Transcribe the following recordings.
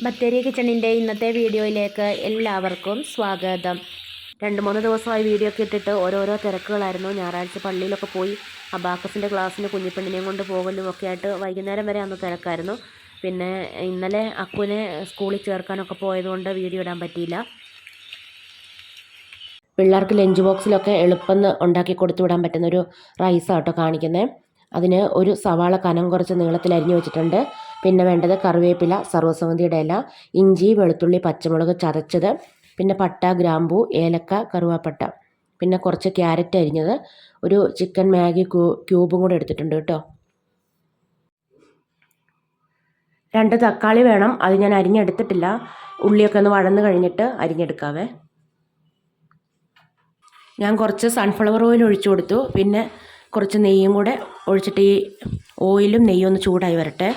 ബത്തേരി കിച്ചണിൻ്റെ ഇന്നത്തെ വീഡിയോയിലേക്ക് എല്ലാവർക്കും സ്വാഗതം. 2-3 ദിവസമായി വീഡിയോ ഒക്കെ ഇട്ടിട്ട് ഓരോരോ തിരക്കുകളായിരുന്നു. ഞായറാഴ്ച പള്ളിയിലൊക്കെ പോയി അബാക്കസിൻ്റെ ക്ലാസ്സിന് കുഞ്ഞിപ്പെണ്ണിനെയും കൊണ്ട് പോകലും ഒക്കെ ആയിട്ട് വൈകുന്നേരം വരെ അന്ന് തിരക്കായിരുന്നു. പിന്നെ ഇന്നലെ അക്കുവിനെ സ്കൂളിൽ ചേർക്കാനൊക്കെ പോയതുകൊണ്ട് വീഡിയോ ഇടാൻ പറ്റിയില്ല. പിള്ളേർക്ക് ലഞ്ച് ബോക്സിലൊക്കെ എളുപ്പം ഉണ്ടാക്കി കൊടുത്തു വിടാൻ പറ്റുന്നൊരു റൈസാട്ടോ കാണിക്കുന്നത്. അതിന് ഒരു സവാള കനം കുറച്ച് നീളത്തിൽ അരിഞ്ഞു വെച്ചിട്ടുണ്ട്. പിന്നെ വേണ്ടത് കറിവേപ്പില, സർവ്വസുഗന്ധിയുടെ ഇല, ഇഞ്ചി, വെളുത്തുള്ളി, പച്ചമുളക് ചതച്ചത്, പിന്നെ പട്ട, ഗ്രാമ്പൂ, ഏലക്ക, കറുവാപ്പട്ട, പിന്നെ കുറച്ച് ക്യാരറ്റ് അരിഞ്ഞത്, ഒരു ചിക്കൻ മാഗി ക്യൂബും കൂടെ എടുത്തിട്ടുണ്ട് കേട്ടോ. 2 തക്കാളി വേണം. അത് ഞാൻ അരിഞ്ഞെടുത്തിട്ടില്ല. ഉള്ളിയൊക്കെ ഒന്ന് വഴന്ന് കഴിഞ്ഞിട്ട് അരിഞ്ഞെടുക്കാവേ. ഞാൻ കുറച്ച് സൺഫ്ലവർ ഓയിൽ ഒഴിച്ചു കൊടുത്തു. പിന്നെ കുറച്ച് നെയ്യും കൂടെ ഒഴിച്ചിട്ട് ഈ ഓയിലും നെയ്യും ഒന്ന് ചൂടായി വരട്ടെ.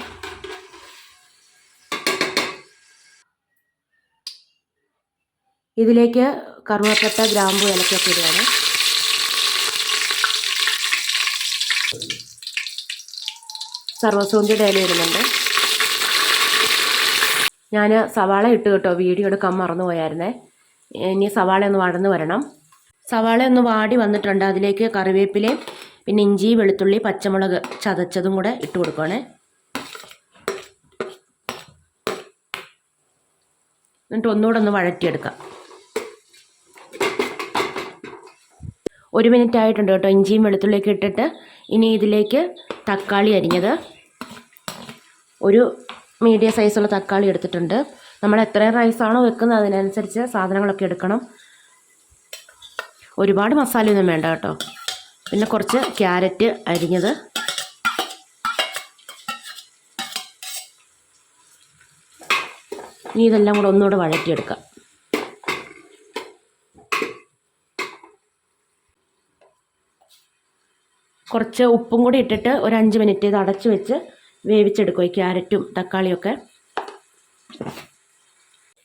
ഇതിലേക്ക് കറുവപ്പട്ട, ഗ്രാമ്പു, ഏലക്കൊക്കെ ഇടുകയാണ്. സർവ്വസുഗന്ധിയുടെ ഇല ഇടുന്നുണ്ട്. ഞാൻ സവാള ഇട്ട് കേട്ടോ, വീഡിയോ എടുക്കാൻ മറന്നുപോയായിരുന്നേ. ഇനി സവാള ഒന്ന് വഴന്ന് വരണം. സവാള ഒന്ന് വാടി വന്നിട്ടുണ്ട്. അതിലേക്ക് കറിവേപ്പിലയും പിന്നെ ഇഞ്ചി, വെളുത്തുള്ളി, പച്ചമുളക് ചതച്ചതും കൂടെ ഇട്ട് കൊടുക്കുകയാണേ. എന്നിട്ട് ഒന്നുകൂടെ ഒന്ന് വഴറ്റിയെടുക്കാം. 1 മിനിറ്റ് ആയിട്ടുണ്ട് കേട്ടോ ഇഞ്ചിയും വെളുത്തുള്ളിയൊക്കെ ഇട്ടിട്ട്. ഇനി ഇതിലേക്ക് തക്കാളി അരിഞ്ഞത്, ഒരു മീഡിയം സൈസുള്ള തക്കാളി എടുത്തിട്ടുണ്ട്. നമ്മൾ എത്ര റൈസാണോ വെക്കുന്നത് അതിനനുസരിച്ച് സാധനങ്ങളൊക്കെ എടുക്കണം. ഒരുപാട് മസാലയൊന്നും വേണ്ട കേട്ടോ. പിന്നെ കുറച്ച് ക്യാരറ്റ് അരിഞ്ഞത്, ഇനി ഇതെല്ലാം കൂടെ ഒന്നുകൂടെ വഴറ്റിയെടുക്കാം. കുറച്ച് ഉപ്പും കൂടി ഇട്ടിട്ട് ഒരു 5 മിനിറ്റ് ഇത് അടച്ചു വെച്ച് വേവിച്ചെടുക്കും ഈ ക്യാരറ്റും തക്കാളിയൊക്കെ.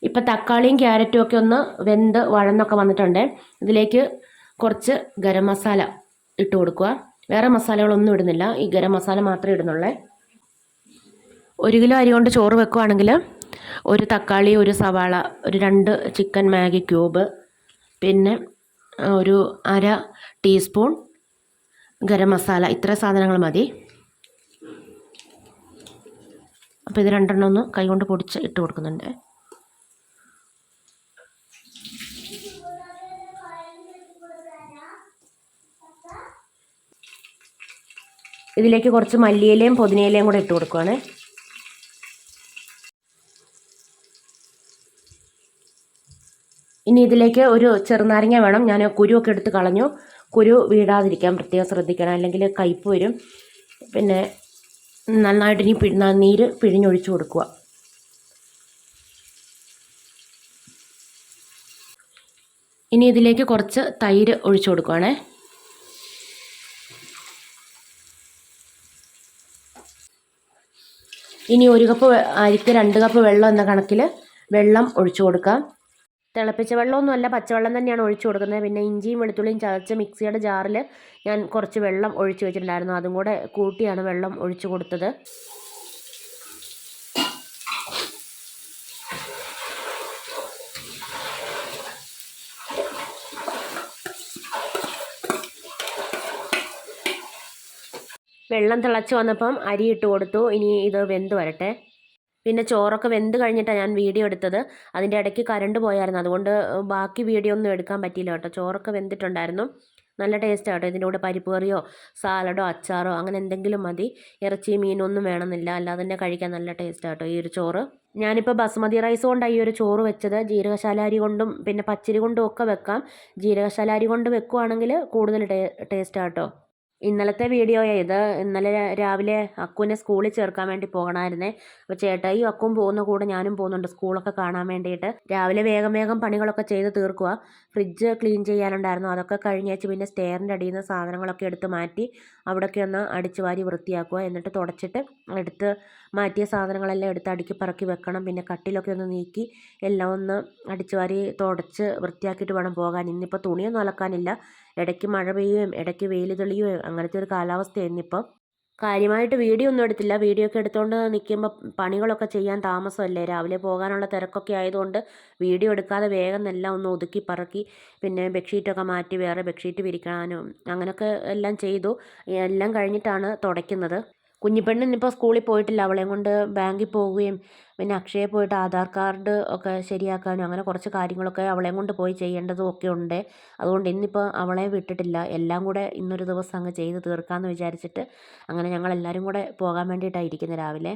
ഇപ്പം തക്കാളിയും ക്യാരറ്റും ഒക്കെ ഒന്ന് വെന്ത് വഴന്നൊക്കെ വന്നിട്ടുണ്ട്. ഇതിലേക്ക് കുറച്ച് ഗരം മസാല ഇട്ട് കൊടുക്കുക. വേറെ മസാലകളൊന്നും ഇടുന്നില്ല, ഈ ഗരം മസാല മാത്രമേ ഇടുന്നുള്ളേ. 1 കിലോ അരി കൊണ്ട് ചോറ് വെക്കുകയാണെങ്കിൽ ഒരു തക്കാളി, ഒരു സവാള, ഒരു 2 ചിക്കൻ മാഗി ക്യൂബ്, പിന്നെ ഒരു 1/2 ടീസ്പൂൺ ഗരം മസാല, ഇത്ര സാധനങ്ങൾ മതി. അപ്പോൾ ഇത് 2 എണ്ണം ഒന്ന് കൈകൊണ്ട് പൊടിച്ച് ഇട്ട് കൊടുക്കുന്നുണ്ട്. ഇതിലേക്ക് കുറച്ച് മല്ലിയിലയും പുതിനയിലയും കൂടെ ഇട്ട് കൊടുക്കുകയാണ്. ഇനി ഇതിലേക്ക് ഒരു ചെറുനാരങ്ങ വേണം. ഞാൻ കുരുവൊക്കെ എടുത്ത് കളഞ്ഞു. കുരു വീഴാതിരിക്കാൻ പ്രത്യേകം ശ്രദ്ധിക്കണം, അല്ലെങ്കിൽ കയ്പ്പ് വരും. പിന്നെ നന്നായിട്ട് ഇനി നീര് പിഴിഞ്ഞൊഴിച്ച് കൊടുക്കുക. ഇനി ഇതിലേക്ക് കുറച്ച് തൈര് ഒഴിച്ചു കൊടുക്കുകയാണേ. ഇനി 1 കപ്പ് അരിക്ക് 2 കപ്പ് വെള്ളം എന്ന കണക്കിൽ വെള്ളം ഒഴിച്ചു കൊടുക്കാം. തിളപ്പിച്ച വെള്ളമൊന്നുമല്ല, പച്ചവെള്ളം തന്നെയാണ് ഒഴിച്ചു കൊടുക്കുന്നത്. പിന്നെ ഇഞ്ചിയും വെളുത്തുള്ളിയും ചതച്ച് മിക്സിയുടെ ജാറിൽ ഞാൻ കുറച്ച് വെള്ളം ഒഴിച്ചു വെച്ചിട്ടുണ്ടായിരുന്നു. അതും കൂടെ കൂട്ടിയാണ് വെള്ളം ഒഴിച്ചു കൊടുത്തത്. വെള്ളം തിളച്ച് വന്നപ്പം അരി ഇട്ട് കൊടുത്തു. ഇനി ഇത് വെന്ത് വരട്ടെ. പിന്നെ ചോറൊക്കെ വെന്ത് കഴിഞ്ഞിട്ടാണ് ഞാൻ വീഡിയോ എടുത്തത്. അതിൻ്റെ ഇടയ്ക്ക് കറണ്ട് പോയായിരുന്നു, അതുകൊണ്ട് ബാക്കി വീഡിയോ ഒന്നും എടുക്കാൻ പറ്റിയില്ല കേട്ടോ. ചോറൊക്കെ വെന്തിട്ടുണ്ടായിരുന്നു. നല്ല ടേസ്റ്റ് ആട്ടോ. ഇതിൻ്റെ കൂടെ പരിപ്പ് കറിയോ സാലഡോ അച്ചാറോ അങ്ങനെ എന്തെങ്കിലും മതി. ഇറച്ചി മീനൊന്നും വേണമെന്നില്ല, അല്ലാതെ തന്നെ കഴിക്കാൻ നല്ല ടേസ്റ്റ് ആട്ടോ ഈ ഒരു ചോറ്. ഞാനിപ്പോൾ ബസ്മതി റൈസ് കൊണ്ടാണ് ഈ ഒരു ചോറ് വെച്ചത്. ജീരകശാല അരി കൊണ്ടും പിന്നെ പച്ചരി കൊണ്ടും ഒക്കെ വെക്കാം. ജീരകശാല അരി കൊണ്ട് വെക്കുവാണെങ്കിൽ കൂടുതൽ ടേസ്റ്റ് ആട്ടോ. ഇന്നലത്തെ വീഡിയോ ഇത്. ഇന്നലെ രാവിലെ അക്കുവിനെ സ്കൂളിൽ ചേർക്കാൻ വേണ്ടി പോകണമായിരുന്നേ. അപ്പോൾ ചേട്ടായിയും അക്കുവും പോകുന്ന കൂടെ ഞാനും പോകുന്നുണ്ട് സ്കൂളൊക്കെ കാണാൻ വേണ്ടിയിട്ട്. രാവിലെ വേഗം വേഗം പണികളൊക്കെ ചെയ്ത് തീർക്കുക. ഫ്രിഡ്ജ് ക്ലീൻ ചെയ്യാനുണ്ടായിരുന്നു, അതൊക്കെ കഴിഞ്ഞേച്ച് പിന്നെ സ്റ്റെയറിൻ്റെ അടിയിൽ നിന്ന് സാധനങ്ങളൊക്കെ എടുത്ത് മാറ്റി അവിടെയൊക്കെ ഒന്ന് അടിച്ചു വാരി വൃത്തിയാക്കുക. എന്നിട്ട് തുടച്ചിട്ട് എടുത്ത് മാറ്റിയ സാധനങ്ങളെല്ലാം എടുത്ത് അടുക്കി പറക്കി വെക്കണം. പിന്നെ കട്ടിലൊക്കെ ഒന്ന് നീക്കി എല്ലാം ഒന്ന് അടിച്ചു വാരി തുടച്ച് വൃത്തിയാക്കിയിട്ട് വേണം പോകാൻ. ഇന്നിപ്പോൾ തുണിയൊന്നും അലക്കാനില്ല. ഇടയ്ക്ക് മഴ പെയ്യുകയും ഇടയ്ക്ക് വെയിൽ തെളിയുകയും അങ്ങനത്തെ ഒരു കാലാവസ്ഥയായിരുന്നു ഇപ്പം. കാര്യമായിട്ട് വീഡിയോ ഒന്നും എടുത്തില്ല. വീഡിയോ ഒക്കെ എടുത്തുകൊണ്ട് നിൽക്കുമ്പോൾ പണികളൊക്കെ ചെയ്യാൻ താമസമല്ലേ, രാവിലെ പോകാനുള്ള തിരക്കൊക്കെ ആയതുകൊണ്ട് വീഡിയോ എടുക്കാതെ വേഗം എല്ലാം ഒന്ന് ഒതുക്കി പറക്കി പിന്നെ ബെഡ്ഷീറ്റൊക്കെ മാറ്റി വേറെ ബെഡ്ഷീറ്റ് വിരിക്കാനും അങ്ങനെയൊക്കെ എല്ലാം ചെയ്തു. എല്ലാം കഴിഞ്ഞിട്ടാണ് തുടയ്ക്കുന്നത്. കുഞ്ഞിപ്പെണ്ണ് ഇന്നിപ്പോൾ സ്കൂളിൽ പോയിട്ടില്ല. അവളെയും കൊണ്ട് ബാങ്കിൽ പോവുകയും പിന്നെ അക്ഷയയിൽ പോയിട്ട് ആധാർ കാർഡ് ഒക്കെ ശരിയാക്കാനും അങ്ങനെ കുറച്ച് കാര്യങ്ങളൊക്കെ അവളെയും കൊണ്ട് പോയി ചെയ്യേണ്ടതും ഒക്കെ ഉണ്ട്. അതുകൊണ്ട് ഇന്നിപ്പോൾ അവളെ വിട്ടിട്ടില്ല. എല്ലാം കൂടെ ഇന്നൊരു ദിവസം അങ്ങ് ചെയ്ത് തീർക്കാമെന്ന് വിചാരിച്ചിട്ട് അങ്ങനെ ഞങ്ങളെല്ലാവരും കൂടെ പോകാൻ വേണ്ടിയിട്ടാണ് ഇരിക്കുന്നത് രാവിലെ.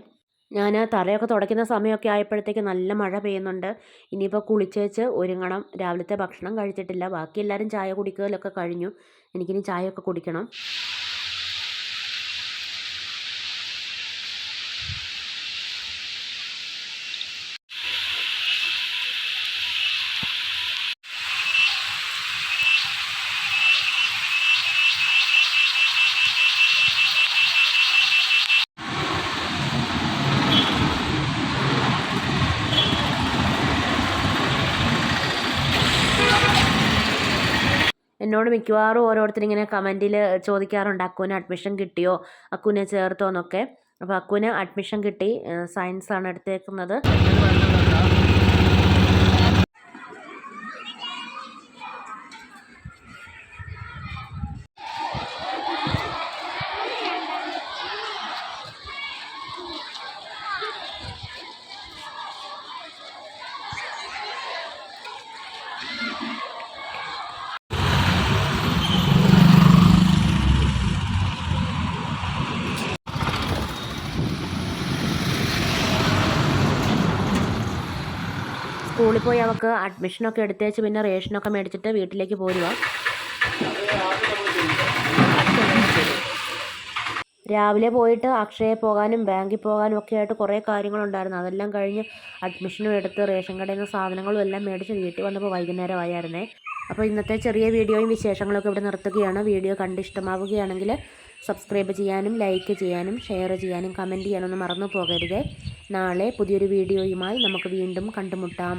ഞാൻ തറയൊക്കെ തുടയ്ക്കുന്ന സമയമൊക്കെ ആയപ്പോഴത്തേക്ക് നല്ല മഴ പെയ്യുന്നുണ്ട്. ഇനിയിപ്പോൾ കുളിച്ചേച്ച് ഒരുങ്ങണം. രാവിലത്തെ ഭക്ഷണം കഴിച്ചിട്ടില്ല. ബാക്കി എല്ലാവരും ചായ കുടിക്കലൊക്കെ കഴിഞ്ഞു. എനിക്കിനി ചായയൊക്കെ കുടിക്കണം. എന്നോട് മിക്കവാറും ഓരോരുത്തരിങ്ങനെ കമൻറ്റിൽ ചോദിക്കാറുണ്ട് അക്കുവിന് അഡ്മിഷൻ കിട്ടിയോ, അക്കുവിനെ ചേർത്തോ എന്നൊക്കെ. അപ്പോൾ അക്കുവിന് അഡ്മിഷൻ കിട്ടി. സയൻസാണ് എടുത്തേക്കുന്നത്. സ്കൂളിൽ പോയി അവൾക്ക് അഡ്മിഷനൊക്കെ എടുത്തേച്ച് പിന്നെ റേഷനൊക്കെ മേടിച്ചിട്ട് വീട്ടിലേക്ക് പോരുക. രാവിലെ പോയിട്ട് അക്ഷയയിൽ പോകാനും ബാങ്കിൽ പോകാനും ഒക്കെ ആയിട്ട് കുറേ കാര്യങ്ങളുണ്ടായിരുന്നു. അതെല്ലാം കഴിഞ്ഞ് അഡ്മിഷനും എടുത്ത് റേഷൻ കടയിൽ നിന്ന് സാധനങ്ങളും എല്ലാം മേടിച്ച് വീട്ടിൽ വന്നപ്പോൾ വൈകുന്നേരമായിരുന്നേ. അപ്പോൾ ഇന്നത്തെ ചെറിയ വീഡിയോയും വിശേഷങ്ങളൊക്കെ ഇവിടെ നിർത്തുകയാണ്. വീഡിയോ കണ്ട് ഇഷ്ടമാവുകയാണെങ്കിൽ സബ്സ്ക്രൈബ് ചെയ്യാനും ലൈക്ക് ചെയ്യാനും ഷെയർ ചെയ്യാനും കമൻറ്റ് ചെയ്യാനൊന്നും മറന്നു പോകരുത്. നാളെ പുതിയൊരു വീഡിയോയുമായി നമുക്ക് വീണ്ടും കണ്ടുമുട്ടാം.